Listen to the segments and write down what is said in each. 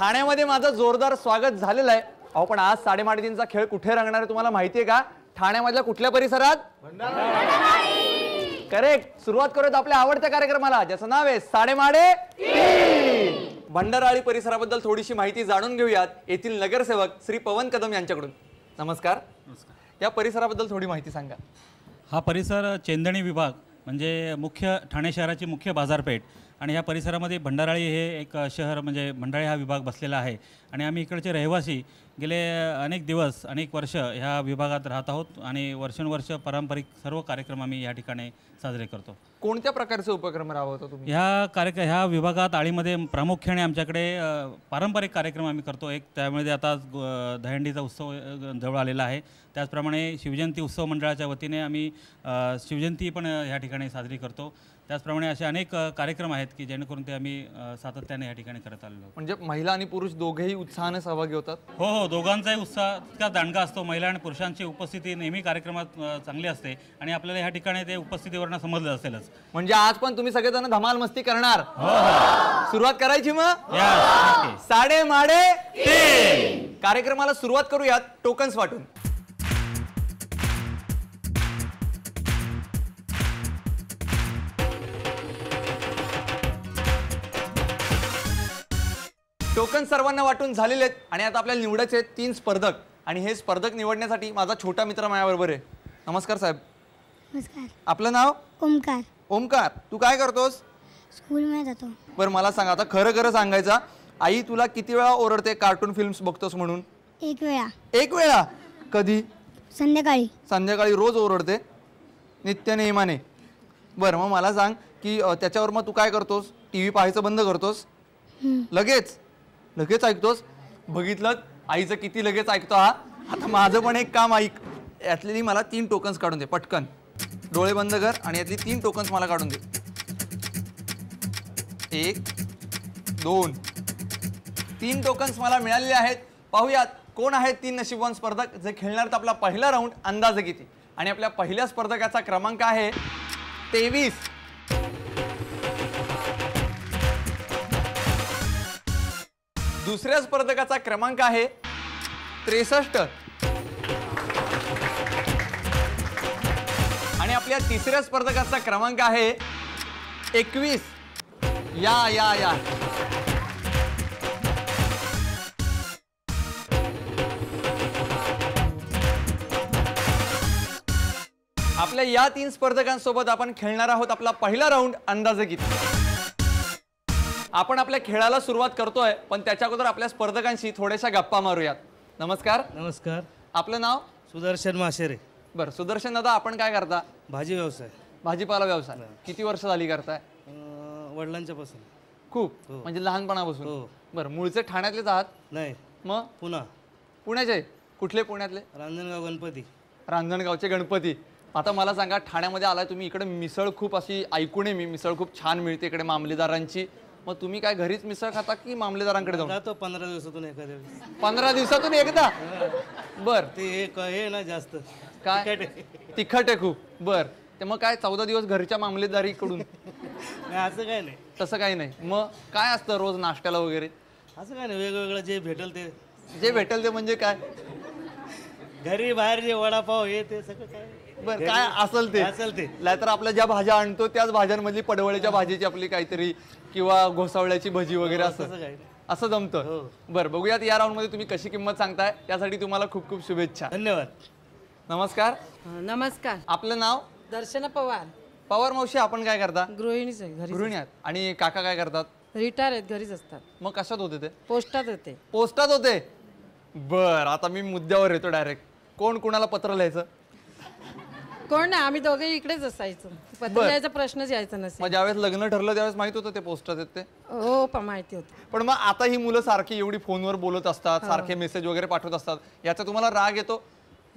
ठाण्यामध्ये माझं जोरदार स्वागत झालेलं आहे. अहो पण आज साडेमाडींचा खेळ कुठे रंगणार आहे तुम्हाला माहिती आहे का? ठाण्यामधल्या कुठल्या परिसरात? करेक्ट. सुरुवात करूयात आपल्या आवडत्या कार्यक्रमाला ज्याचं नाव आहे साडेमाडे. भंडारळी परिसराबद्दल थोडीशी माहिती जाणून घेऊयात येथील नगरसेवक श्री पवन कदम यांच्याकडून. नमस्कार. या परिसराबद्दल थोडी माहिती सांगा. हा परिसर चेंदणी विभाग म्हणजे मुख्य ठाणे शहराची मुख्य बाजारपेठ आणि या परिसरामध्ये भंडारळी हे एक शहर म्हणजे भंडारळी हा विभाग बसलेला आहे आणि आम्ही इकडचे रहिवासी गेले अनेक दिवस अनेक वर्ष ह्या विभागात राहत आहोत आणि वर्षानुवर्ष पारंपरिक सर्व कार्यक्रम आम्ही या ठिकाणी साजरे करतो. कोणत्या प्रकारचे उपक्रम राबवता तुम्ही? ह्या विभागात आळीमध्ये प्रामुख्याने आमच्याकडे पारंपरिक कार्यक्रम आम्ही करतो. एक त्यामध्ये आता दहीहंडीचा उत्सव जवळ आलेला आहे. त्याचप्रमाणे शिवजयंती उत्सव मंडळाच्या वतीने आम्ही शिवजयंती पण ह्या ठिकाणी साजरी करतो. त्याचप्रमाणे असे अनेक कार्यक्रम आहेत की जेणेकरून ते आम्ही सातत्याने या ठिकाणी करत आलेलो. म्हणजे महिला आणि पुरुष दोघेही उत्साहाने सहभागी होतात? हो हो, दोघांचाही उत्साह तितका दांडगा असतो. महिला आणि पुरुषांची उपस्थिती नेहमी कार्यक्रमात चांगली असते आणि आपल्याला ह्या ठिकाणी ते उपस्थितीवरनं समजलं असेलच. म्हणजे आज पण तुम्ही सगळेजण धमाल मस्ती करणार? हो. सुरुवात करायची मग? साडेमाडे कार्यक्रमाला सुरुवात करूयात टोकन्स वाटून. टोकन सर्वांना वाटून झालेले आहेत आणि आता आपल्याला निवडायचे आहेत 3 स्पर्धक आणि हे स्पर्धक निवडण्यासाठी माझा छोटा मित्र माझ्याबरोबर आहे. नमस्कार साहेब. नमस्कार. आपलं नाव? ओमकार. ओमकार, तू काय करतोस? स्कूलमध्ये जातो. बरं मला सांग आता खरं खरं सांगायचं, आई तुला किती वेळा ओरडते कार्टून फिल्म्स बघतोस म्हणून? 1 वेळा. 1 वेळा? कधी? संध्याकाळी. संध्याकाळी रोज ओरडते नित्य नेमाने? बरं मग मला सांग की त्याच्यावर मग तू काय करतोस? टी व्ही पाहायचं बंद करतोस? लगेच ऐकतोस? बघितलं आईचं किती लगेच ऐकतो हा. आता माझं पण एक काम ऐक. यातली मला 3 टोकन्स काढून दे पटकन. डोळे बंद कर आणि यातली 3 टोकन्स मला काढून दे. 1 2 3 टोकन्स मला मिळालेले आहेत. पाहूयात कोण आहेत 3 नशीबवान स्पर्धक जे खेळणार आहेत आपला पहिला राऊंड अंदाजे किती. आणि आपल्या पहिल्या स्पर्धकाचा क्रमांक आहे 23. दुसऱ्या स्पर्धकाचा क्रमांक आहे 63 आणि आपल्या तिसऱ्या स्पर्धकाचा क्रमांक आहे 21. या या या आपल्या या 3 स्पर्धकांसोबत आपण खेळणार आहोत आपला पहिला राऊंड अंदाजे किती. आपण आपल्या खेळाला सुरुवात करतोय पण त्याच्या अगोदर आपल्या स्पर्धकांशी थोड्याशा गप्पा मारूयात. नमस्कार. नमस्कार. आपलं नाव? सुदर्शन माशेरे. बरं सुदर्शन दादा, आपण काय करता? भाजी व्यवसाय. भाजीपाला व्यवसाय. किती वर्ष झाली करताय? वडिलांच्या पासून. खूप? म्हणजे लहानपणापासून? हो. बरं मूळचे ठाण्यातलेच आहात? नाही. मग? पुण्याचे? कुठले पुण्यातले? रांजणगाव गणपती. रांजणगावचे गणपती. आता मला सांगा ठाण्यामध्ये आलाय तुम्ही, इकडे मिसळ खूप अशी ऐकून आहे मी, मिसळ खूप छान मिळते इकडे मामलेदारांची. मग तुम्ही काय घरीच मिसळ खाता की मामलेदारांकडे जाऊन? जातो 15 दिवसातून एखाद्या वेळेस. 15 दिवसातून एकदा? बर. ते हे ना जास्त काय तिखट आहे खूप. बर. ते मग काय 14 दिवस घरच्या मामलेदारीकडून? नाही असं काय नाही. तसं काही नाही. मग काय असतं रोज नाश्त्याला वगैरे? असं काय नाही, वेगवेगळं जे भेटेल ते. जे भेटेल ते म्हणजे काय? घरी बाहेर जे वडापाव हे ते सगळं काय. बरं काय असेल ते. नाहीतर आपल्या ज्या भाज्या आणतो त्याच भाज्यांमधली पडवळ्याच्या भाजीची आपली काहीतरी किंवा घोसावळ्याची भजी वगैरे असं जमतं. बरं बघूयात या राऊंड मध्ये तुम्ही कशी किंमत सांगताय. त्यासाठी तुम्हाला खूप खूप शुभेच्छा. धन्यवाद. नमस्कार. नमस्कार. आपलं नाव? दर्शना पवार. पवार मावशी, आपण काय करता? गृहिणीच आहे. गृहिणी आहात. आणि काका काय करतात? रिटायर आहेत, घरीच असतात. मग कशात होते ते? पोस्टात होते. पोस्टात होते? बर. आता मी मुद्द्यावर येतो डायरेक्ट. कोण कुणाला पत्र लिहायचं? कोण नाही, आम्ही दोघे इकडेच असायचो. पत्र लिहायचा प्रश्नच यायचा नसेल. मग ज्यावेळेस लग्न ठरलं त्यावेळेस माहित होतं ते पोस्टात आहेत ते? हो माहिती होतं. पण मग आता ही मुलं सारखी एवढी फोनवर बोलत असतात, सारखे मेसेज वगैरे पाठवत असतात, याचा तुम्हाला राग येतो?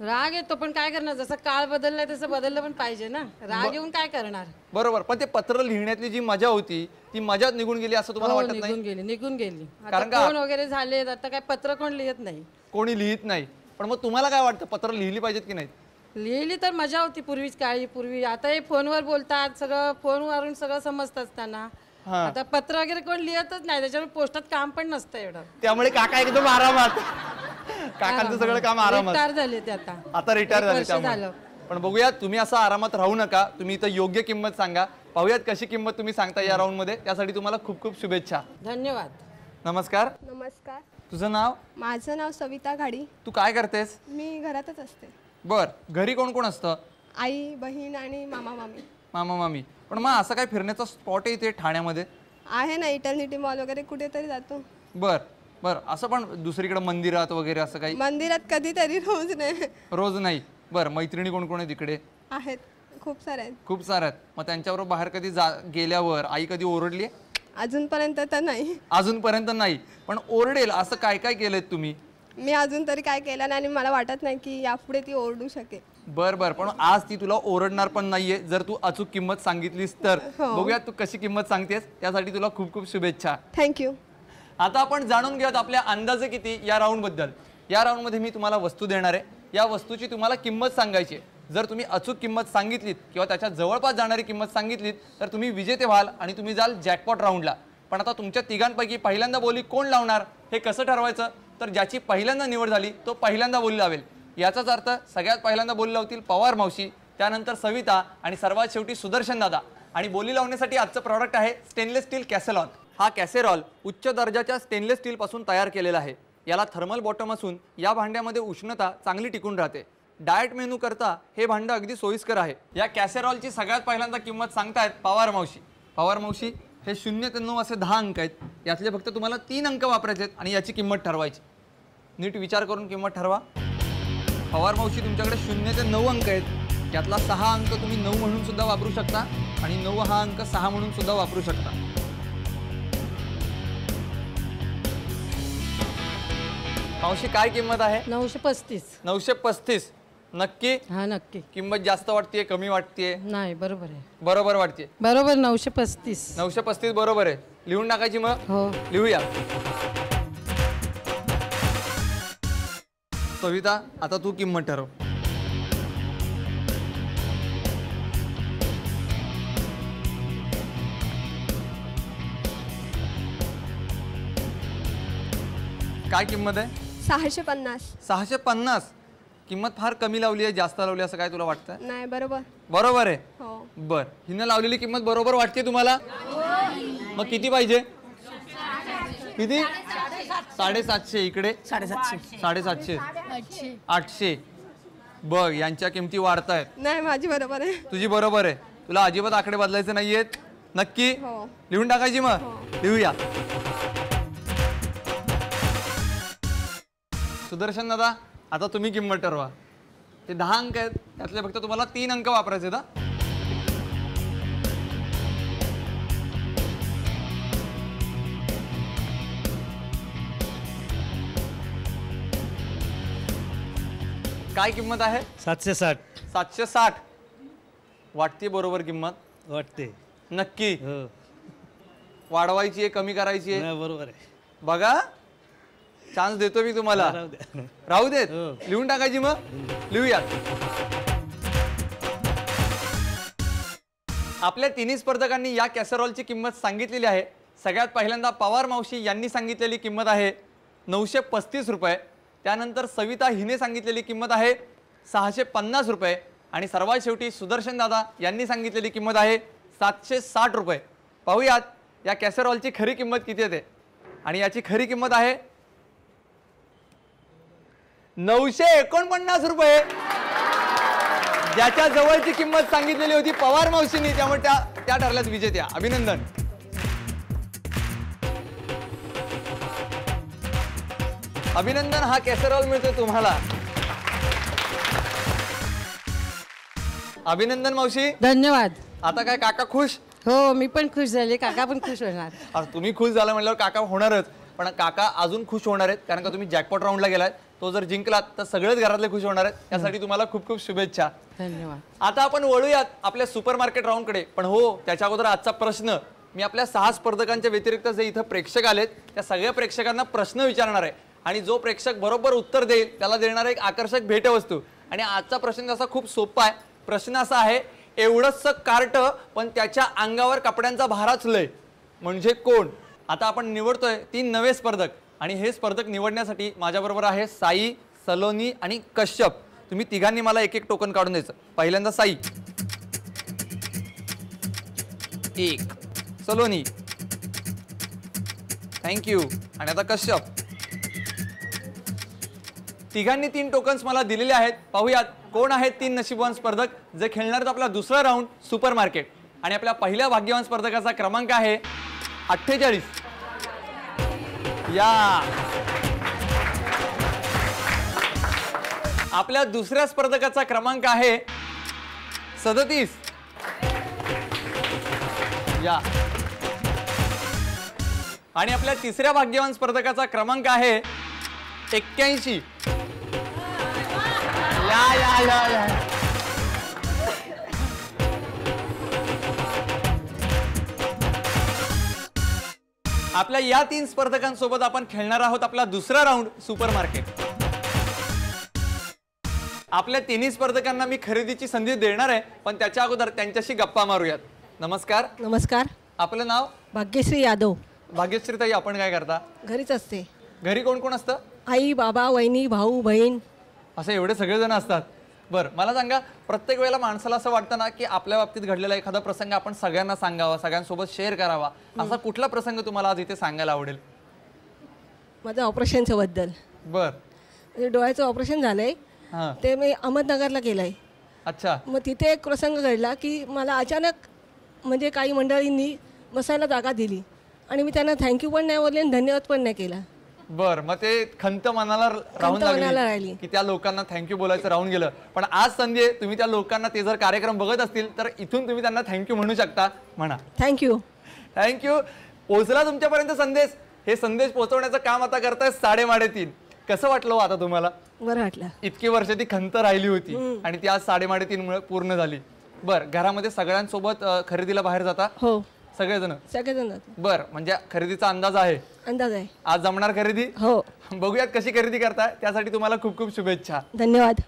राग येतो पण काय करणार, जसं काळ बदललाय तसं बदललं पण पाहिजे ना. राग येऊन काय करणार. बरोबर. पण ते पत्र लिहिण्यातली जी मजा होती ती मजा निघून गेली असं तुम्हाला वाटत नाही? निघून गेली. कारण फोन वगैरे झाले आता काय पत्र कोण लिहित नाही. कोणी लिहित नाही. पण मग तुम्हाला काय वाटतं पत्र लिहिली पाहिजेत की नाही? लिहिली तर मजा होती पूर्वीच काळी पूर्वी. आता हे फोनवर बोलतात, सगळं फोनवरून सगळं समजतं असताना. आता पत्र वगैरे कोण लिहितच नाही, त्याच्यामुळे पोस्टात काम पण नसतं एवढं. त्यामुळे काका एकदम आरामात. काकांचं सगळं काम आरामात. रिटायर झाले ते आता रिटायर झाले वर्ष त्यामुळे. झालं. पण बघूया, तुम्ही असं आरामात राहू नका. तुम्ही इथं योग्य किंमत सांगा. पाहूयात कशी किंमत तुम्ही सांगता या राऊंड मध्ये. त्यासाठी तुम्हाला खूप खूप शुभेच्छा. धन्यवाद. नमस्कार. नमस्कार. तुझं नाव? माझं नाव सविता घाडी. तू काय करतेस? मी घरातच असते. बर, घरी कोण कोण असतं? आई, बहीण आणि मामा मामी. मामा मामी. पण मग असं काय फिरण्याचा स्पॉट आहे इथे ठाण्यामध्ये? आहे ना, इटर्निटी मॉल वगैरे कुठेतरी जातो. बर बर, असं पण दुसरीकडे मंदिरात वगैरे असं काही? मंदिरात कधीतरी, रोज नाही. रोज नाही. बर, मैत्रिणी कोण कोण आहे तिकडे? आहेत, खूप सारे आहेत. खूप साऱ्या आहेत. मग त्यांच्याबरोबर बाहेर कधी गेल्यावर आई कधी ओरडली? अजूनपर्यंत तर नाही. अजूनपर्यंत नाही, पण ओरडेल असं काय काय केलंय तुम्ही? मी अजून तरी काय केलं नाही आणि मला वाटत नाही की यापुढे ती ओरडू शकेल. बर बर, पण आज ती तुला ओरडणार पण नाहीये जर तू अचूक किंमत सांगितलीस तर. बघूया तू कशी किंमत सांगतेस. त्यासाठी तुला खूप खूप शुभेच्छा. थँक्यू. आता आपण जाणून घेऊयात आपल्या अंदाजे किती या राऊंड बद्दल. या राऊंड मध्ये मी तुम्हाला वस्तू देणार आहे. या वस्तूची तुम्हाला किंमत सांगायची आहे. जर तुम्ही अचूक किंमत सांगितलीत किंवा त्याच्या जवळपास जाणारी किंमत सांगितलीत तर तुम्ही विजेते व्हाल आणि तुम्ही जाल जॅकपॉट राऊंडला. पण आता तुमच्या तिघांपैकी पहिल्यांदा बोली कोण लावणार हे कसं ठरवायचं? तर ज्याची पहिल्यांदा निवड झाली तो पहिल्यांदा बोली लावेल. याचाच अर्थ सगळ्यात पहिल्यांदा बोली लावतील पवार मावशी, त्यानंतर सविता आणि सर्वात शेवटी सुदर्शन दादा. आणि बोली लावण्यासाठी आजचं प्रॉडक्ट आहे स्टेनलेस स्टील कॅसेरॉल. हा कॅसेरॉल उच्च दर्जाच्या स्टेनलेस स्टील पासून तयार केलेला आहे. याला थर्मल बॉटम असून या भांड्यामध्ये उष्णता चांगली टिकून राहते. डाएट मेनू करता हे भांडं अगदी सोयीस्कर आहे. या कॅसेरॉलची सगळ्यात पहिल्यांदा किंमत सांगतायत पवार मावशी. पवार मावशी, हे 0 ते 9 असे 10 अंक आहेत. यातले फक्त तुम्हाला 3 अंक वापरायचे आहेत आणि याची किंमत ठरवायची. नीट विचार करून किंमत ठरवा. पवार मावशी, तुमच्याकडे 0 ते 9 अंक आहेत. यातला 6 अंक तुम्ही 9 म्हणून सुद्धा वापरू शकता आणि 9 हा अंक 6 म्हणून सुद्धा वापरू शकता. मावशी, काय किंमत आहे? 935. 935. नक्की? हा नक्की. किंमत जास्त वाटतेय, कमी वाटतेय? नाही, बरोबर आहे. बरोबर वाटते. बरोबर 935. 935 बरोबर आहे. लिहून टाकायची मग? हो. लिहूया. सविता, आता तू किंमत ठरव. काय किंमत आहे? 650. 650. किंमत फार कमी लावली आहे, जास्त लावली असं काय तुला वाटतं? नाही, बरोबर. बरोबर आहे. हो. बर, हिनं लावलेली किंमत बरोबर वाटते तुम्हाला? मग किती पाहिजे? किती? 750. इकडे 750. 800. बघ, यांच्या किमती वाढतायत. नाही, माझी बरोबर आहे. तुझी बरोबर आहे. तुला अजिबात आकडे बदलायचे नाहीयेत. नक्की? हो. लिहून टाकायची मग? लिहूया. सुदर्शन दादा, आता तुम्ही किंमत ठरवा. ते 10 अंक आहेत, त्यातले फक्त तुम्हाला 3 अंक वापरायचे ना? काय किंमत आहे? 760 760. वाटते बरोबर किंमत? वाटते. नक्की? हो. वाढवायची आहे, कमी करायची आहे? नाही, बरोबर आहे. बघा, चान्स देतो मी तुम्हाला. राहू द्या. राहू देत. हो. लिहून टाकायची मग? लिहूया. आपल्या तिन्ही स्पर्धकांनी या कॅसेरॉलची किंमत सांगितलेली आहे. सगळ्यात पहिल्यांदा पवार मावशी यांनी सांगितलेली किंमत आहे 935 रुपये. त्यानंतर सविता हिने सांगितलेली किंमत आहे 650 रुपये. आणि सर्वात शेवटी सुदर्शन दादा यांनी सांगितलेली किंमत आहे 760 रुपये. पाहूयात या कॅसेरॉलची खरी किंमत किती येते. आणि याची खरी किंमत आहे 949 रुपये. ज्याच्या जवळची किंमत सांगितलेली होती पवार मावशींनी, त्यामुळे त्या ठरल्यात विजेत्या. अभिनंदन. अभिनंदन, हा कॅसेरॉल मिळतोय तुम्हाला. अभिनंदन मावशी. धन्यवाद. आता काय काका खुश? हो, मी पण खुश झाले, काका पण खुश होणार. अरे, तुम्ही खुश झाला म्हणल्यावर काका होणारच. पण काका अजून खुश होणार आहेत, कारण का तुम्ही जॅकपॉट राऊंडला गेलात. तो जर जिंकलात तर सगळेच घरातले खुश होणार आहेत. त्यासाठी तुम्हाला खूप खूप शुभेच्छा. धन्यवाद. आता आपण वळूयात आपल्या सुपर मार्केट राऊंडकडे. पण हो, त्याच्या अगोदर आजचा प्रश्न मी आपल्या 6 स्पर्धकांच्या व्यतिरिक्त जे इथं प्रेक्षक आलेत त्या सगळ्या प्रेक्षकांना प्रश्न विचारणार आहे. आणि जो प्रेक्षक बरोबर उत्तर देईल त्याला देणार एक आकर्षक भेटवस्तू. आणि आजचा प्रश्न असा खूप सोपा आहे. प्रश्न असा आहे, एवढंच कार्ट पण त्याच्या अंगावर कपड्यांचा भाराच लय, म्हणजे कोण? आता आपण निवडतोय 3 नवे स्पर्धक आणि हे स्पर्धक निवडण्यासाठी माझ्याबरोबर आहे साई, सलोनी आणि कश्यप. तुम्ही तिघांनी मला एक एक टोकन काढून द्यायचं. पहिल्यांदा साई, 1, सलोनी, थँक्यू, आणि आता कश्यप. तिघांनी 3 टोकन्स मला दिलेले आहेत. पाहूयात कोण आहेत 3 नशीबवान स्पर्धक जे खेळणार आहेत आपला दुसरा राऊंड सुपर मार्केट. आणि आपल्या पहिल्या भाग्यवान स्पर्धकाचा क्रमांक आहे 48. या आपल्या दुसऱ्या स्पर्धकाचा क्रमांक आहे 37. या आणि आपल्या तिसऱ्या भाग्यवान स्पर्धकाचा क्रमांक आहे 81. या या या या आपल्या या 3 स्पर्धकांसोबत आपण खेळणार आहोत आपला दुसरा राऊंड सुपर मार्केट. आपल्या 3 स्पर्धकांना मी खरेदीची संधी देणार आहे, पण त्याच्या अगोदर त्यांच्याशी गप्पा मारूयात. नमस्कार. नमस्कार. आपलं नाव? भाग्यश्री यादव. भाग्यश्री ताई, आपण काय करता? घरीच असते. घरी कोण कोण असतं? आई, बाबा, वहिनी, भाऊ, बहीण. असे एवढे सगळेजण असतात? बरं, मला सांगा, प्रत्येक वेळेला माणसाला असं वाटतं ना की आपल्या बाबतीत घडलेला एखादा प्रसंग आपण सगळ्यांना सांगावा, सगळ्यांसोबत शेअर करावा. असा कुठला प्रसंग तुम्हाला आज इथे सांगायला आवडेल? माझं ऑपरेशनच्या बद्दल. बर. म्हणजे डोळ्याचं ऑपरेशन झालंय, हां. ते मी अहमदनगरला केलंय. अच्छा. मग तिथे एक प्रसंग घडला की मला अचानक म्हणजे काही मंडळींनी बसायला जागा दिली आणि मी त्यांना थँक्यू पण नाही बोलले आणि धन्यवाद पण नाही केला. बर, मग ते खंत मनाला राहून मनाला लागली राहिली की त्या लोकांना थँक्यू बोलायचं राहून गेलं. पण आज संधी आहे, तुम्ही त्या लोकांना, ते जर कार्यक्रम बघत असतील तर इथून तुम्ही त्यांना थँक्यू म्हणू शकता. म्हणा थँक्यू. थँक्यू. पोहोचला तुमच्यापर्यंत संदेश. हे संदेश पोहोचवण्याचं काम आता करताय 3.5. कसं वाटलं हो आता तुम्हाला? बरं वाटलं. इतकी वर्ष ती खंत राहिली होती आणि ती आज 3.5 मुळे पूर्ण झाली. बर, घरामध्ये सगळ्यांसोबत खरेदीला बाहेर जाता? हो, सगळेजण. सगळेजण जातो. बर, म्हणजे खरेदीचा अंदाज आहे? अंदाज आहे. आज जमणार खरेदी? हो. बघूयात कशी खरेदी करताय. त्यासाठी तुम्हाला खूप खूप शुभेच्छा. धन्यवाद.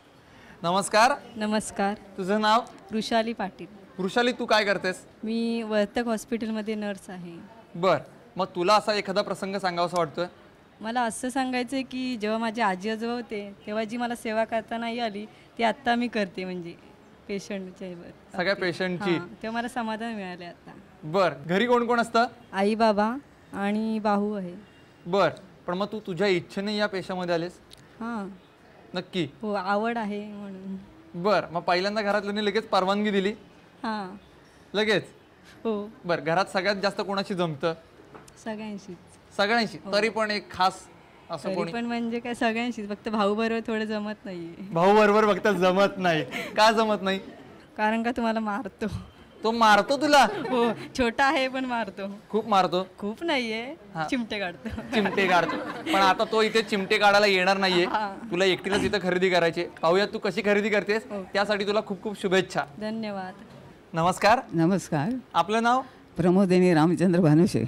नमस्कार. नमस्कार. तुझं नाव? वृषाली पाटील. वृषाली, तू काय करतेस? मी वर्तक हॉस्पिटलमध्ये नर्स आहे. बर, मग तुला असा एखादा प्रसंग सांगावासा वाटतोय? मला असं सांगायचं आहे की जेव्हा माझे आजी आजोबा होते तेव्हा जी मला सेवा करता नाही आली ती आत्ता मी करते, म्हणजे पेशंटच्या सगळ्या पेशंटची. तेव्हा मला समाधान मिळाले आता. बर, घरी कोण कोण असतं? आई, बाबा आणि भाऊ आहे. बर, पण मग तू तुझ्या इच्छेने या पेशामध्ये आलेस? हां. नक्की? हो, आवड आहे म्हणून. बर, मग पहिल्यांदा घरातल्यांनी लगेच परवानगी दिली? हां. लगेच? हो. बर, घरात सगळ्यात जास्त कोणाशी जमतं? सगळ्यांशीच. सगळ्यांशी? तरी पण एक खास असं कोणी? पण म्हणजे काय सगळ्यांशीच, फक्त भाऊ बरोबर थोडं जमत नाहीये. भाऊ बरोबर फक्त जमत नाही? का जमत नाही? कारण का तुम्हाला मारतो. तो मारतो तुला? हो, छोटा आहे पण मारतो. खूप मारतो? खूप नाहीये, चिमटे काढतो. चिमटे काढतो. पण आता तो इथे चिमटे काढायला येणार नाहीये. तुला एकटीलाच इथं खरेदी करायची. पाहूयात तू कशी खरेदी करतेस. त्यासाठी तुला खूप खूप शुभेच्छा. धन्यवाद. नमस्कार. नमस्कार. आपलं नाव? प्रमोदिनी रामचंद्र भानुशे.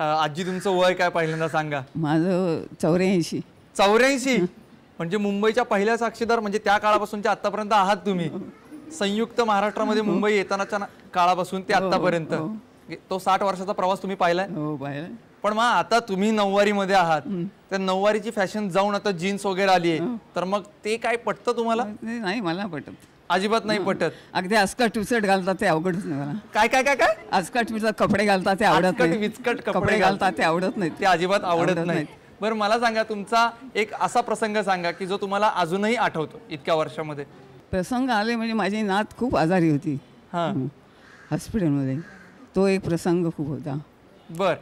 आजी, तुमचं वय काय पहिल्यांदा सांगा? माझं 84. 84? म्हणजे मुंबईच्या पहिल्या साक्षीदार, म्हणजे त्या काळापासूनच्या आतापर्यंत आहात तुम्ही. संयुक्त महाराष्ट्रामध्ये मुंबई येतानाच्या काळापासून ते आतापर्यंत तो 60 वर्षाचा प्रवास तुम्ही पाहिलाय? हो, पाहिलं. पण मग आता तुम्ही 9वारी मध्ये आहात, त्या 9वारीची फॅशन जाऊन आता जीन्स वगैरे आली आहे, तर मग ते काय पटतं तुम्हाला? नाही, मला पटत. अजिबात नाही पटत. अगदी अस्कट विचकट घालतात ते आवडत नाही मला. काय काय काय काय? अस्कट विचकट कपडे घालतात ते आवडत नाही. विचकट कपडे घालतात ते आवडत नाही. ते अजिबात आवडत नाही. बरं, मला सांगा, तुमचा एक असा प्रसंग सांगा की जो तुम्हाला अजूनही आठवतो इतक्या वर्षामध्ये. प्रसंग आले म्हणजे माझी नात खूप आजारी होती हॉस्पिटलमध्ये. तो एक प्रसंग खूप होता. बर,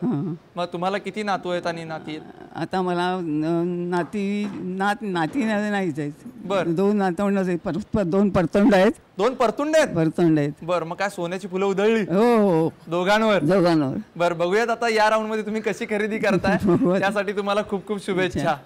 मग तुम्हाला किती नातू आहेत आणि नाती आहेत? आता मला नाती नाहीच आहेत. बर. 2 नातवंड आहेत, 2 परतंड आहेत. 2 परतुंड आहेत? परतंड आहेत. बर, मग काय सोन्याची फुलं उधळली? हो हो, दोघांवर? बर, बघूयात आता या राऊंड मध्ये तुम्ही कशी खरेदी करताय. त्यासाठी तुम्हाला खूप खूप शुभेच्छा.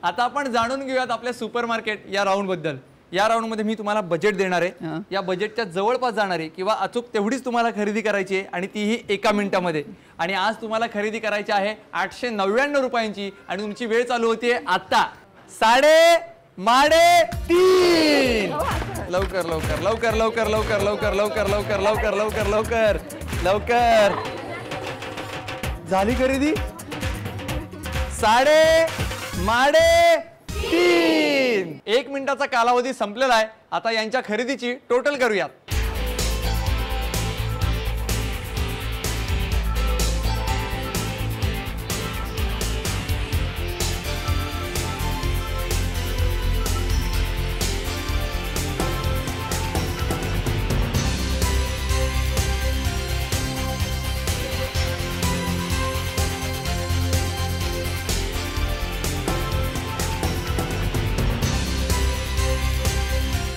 आता आपण जाणून घेऊयात आपल्या सुपर मार्केट या राऊंड बद्दल. या राऊंडमध्ये मी तुम्हाला बजेट देणार आहे. या बजेटच्या जवळपास जाणार आहे किंवा अचूक तेवढीच तुम्हाला खरेदी करायची आहे आणि तीही 1 मिनिटामध्ये. आणि आज तुम्हाला खरेदी करायची आहे 899 रुपयांची आणि तुमची वेळ चालू होतीये आता 9:30. माडे 3. लवकर लवकर लवकर लवकर लवकर लवकर लवकर लवकर लवकर लवकर लवकर लवकर झाली खरेदी. माडे 3. 1 मिनिटाचा कालावधी संपलेला आहे. आता यांच्या खरेदीची टोटल करूयात.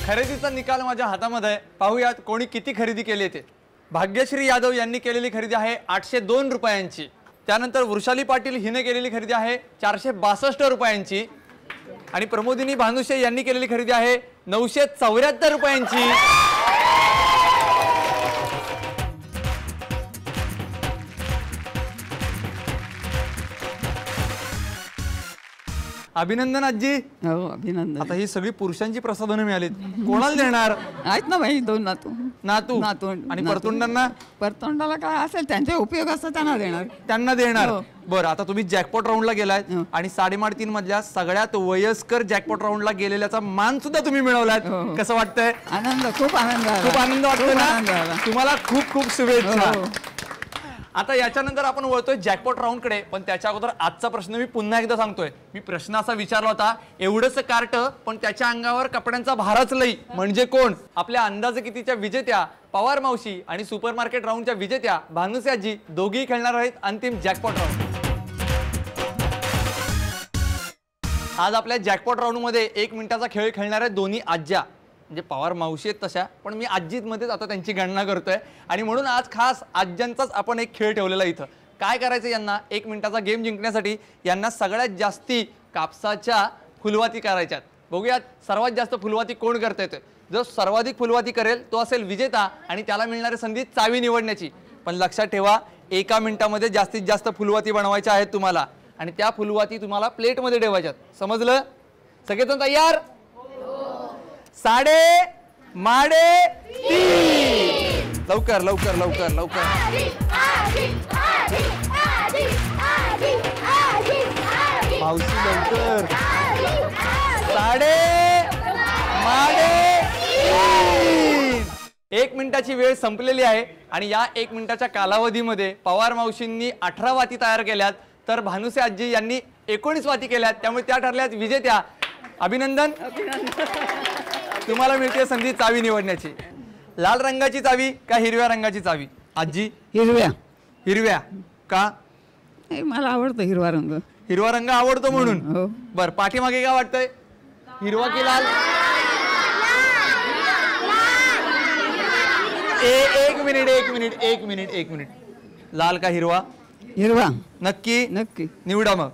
खरेदीचा निकाल माझ्या हातामध्ये आहे. पाहूयात कोणी किती खरेदी केली ते. भाग्यश्री यादव यांनी केलेली खरेदी आहे 802 रुपयांची. त्यानंतर वृषाली पाटील हिने केलेली खरेदी आहे 462 रुपयांची. आणि प्रमोदिनी भानुशे यांनी केलेली खरेदी आहे 974 रुपयांची. अभिनंदन आजी. हो अभिनंदन. आता ही सगळी पुरुषांची प्रसाधनं मिळालीत, कोणाला देणार? आहेत ना बाई 2 नातू. नातू आणि परतोंडांना? परतोंडाला काय असेल त्यांचे उपयोग असतात त्यांना देणार. बरं, आता तुम्ही जॅकपॉट राऊंडला गेलाय आणि 3.5 मधल्या सगळ्यात वयस्कर जॅकपॉट राऊंडला गेलेल्याचा मान सुद्धा तुम्ही मिळवलाय. कसं वाटतंय? आनंद, खूप आनंद, खूप आनंद वाटतो ना. तुम्हाला खूप खूप शुभेच्छा. आता याच्यानंतर आपण वळतोय जॅकपॉट राऊंड कडे. पण त्याच्या अगोदर आजचा प्रश्न मी पुन्हा एकदा सांगतोय. मी प्रश्न असा विचारला होता, एवढंच कार्ट पण त्याच्या अंगावर कपड्यांचा भारच लई म्हणजे कोण? आपल्या अंदाजे कितीच्या विजेत्या पवार मावशी आणि सुपरमार्केट राऊंडच्या विजेत्या भानुसे आजी दोघेही खेळणार आहेत अंतिम जॅकपॉट राऊंड. आज आपल्या जॅकपॉट राऊंड मध्ये 1 मिनिटाचा खेळ खेळणाऱ्या दोन्ही आज्या म्हणजे पवार मावशी आहेत तशा, पण मी आजीमध्येच आता त्यांची गणना करतोय. आणि म्हणून आज खास आज्यांचाच आपण एक खेळ ठेवलेला इथं. काय करायचं यांना? 1 मिनिटाचा गेम जिंकण्यासाठी यांना सगळ्यात जास्ती कापसाच्या फुलवाती करायच्यात. बघूयात सर्वात जास्त फुलवाती कोण करता येते. जो सर्वाधिक फुलवाती करेल तो असेल विजेता आणि त्याला मिळणारी संधी चावी निवडण्याची. पण लक्षात ठेवा, 1 मिनिटामध्ये जास्तीत जास्त फुलवाती बनवायच्या आहेत तुम्हाला आणि त्या फुलवाती तुम्हाला प्लेटमध्ये ठेवायच्यात. समजलं? सगळेजण तयार? माडे 3. लवकर लवकर लवकर लवकर. मावशी लवकर. माडे 3. 1 मिनिटाची वेळ संपलेली आहे आणि या 1 मिनिटाच्या कालावधीमध्ये पवार मावशींनी 18 वाती तयार केल्यात तर भानुसे आजी यांनी 19 वाती केल्यात. त्यामुळे त्या ठरल्यात विजेत्या. अभिनंदन. तुम्हाला मिळते संधी चावी निवडण्याची. लाल रंगाची चावी का हिरव्या रंगाची चावी? आजी हिरव्या का? मला आवडतो हिरवा रंग. हिरवा रंग आवडतो म्हणून? बर, पाठीमागे काय वाटतंय, हिरवा की लाल? एक मिनिट. लाल का हिरवा? हिरवा. नक्की? नक्की. निवडा मग.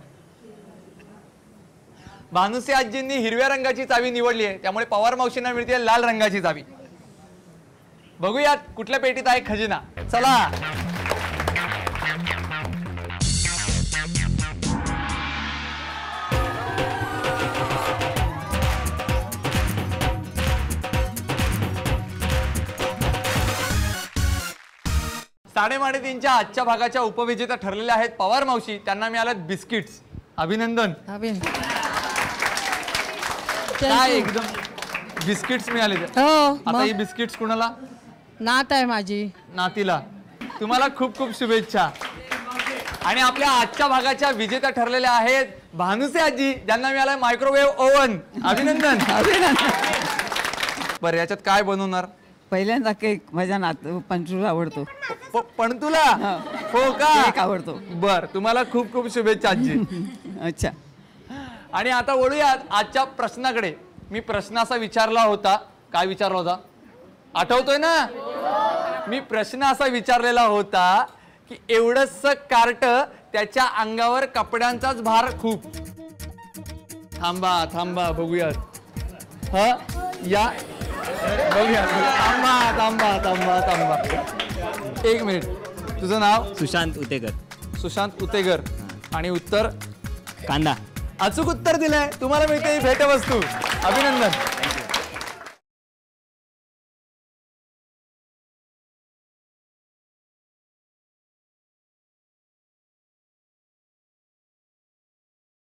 भानुसे आजींनी हिरव्या रंगाची चावी निवडली आहे, त्यामुळे पवार मावशींना मिळते लाल रंगाची चावी. बघूयात कुठल्या पेटीत आहे खजिना. चला. साडेमाडे 3च्या आजच्या भागाच्या उपविजेत्या ठरलेल्या आहेत पवार मावशी. त्यांना मिळाल्यात बिस्किट्स. अभिनंदन. काय एकदम बिस्किट्स मिळाले. आता ही बिस्किट्स कुणाला? नात आहे माझी. नातीला. तुम्हाला खूप खूप शुभेच्छा. आणि आपल्या आजच्या भागाच्या विजेत्या ठरलेल्या आहेत भानुसे आजी, ज्यांना मिळालाय मायक्रोवेव्ह ओव्हन. अभिनंदन. बरं, याच्यात काय बनवणार? पहिल्यांदा केक. माझ्या पंचूला आवडतो. पण तुला? हो का? केक आवडतो. बर, तुम्हाला खूप खूप शुभेच्छा आजी. अच्छा. आणि आता वळूयात आजच्या प्रश्नाकडे. मी प्रश्न असा विचारला होता. काय विचारला होता आठवतोय ना? मी प्रश्न असा विचारलेला होता की एवढंच कार्ट त्याच्या अंगावर कपड्यांचाच भार खूप. थांबा बघूयात. या बघूयात. थांबा. 1 मिनिट. तुझं नाव? सुशांत उतेगर. आणि उत्तर? कांदा. अचूक उत्तर दिलंय. तुम्हाला मिळते भेटवस्तू. अभिनंदन.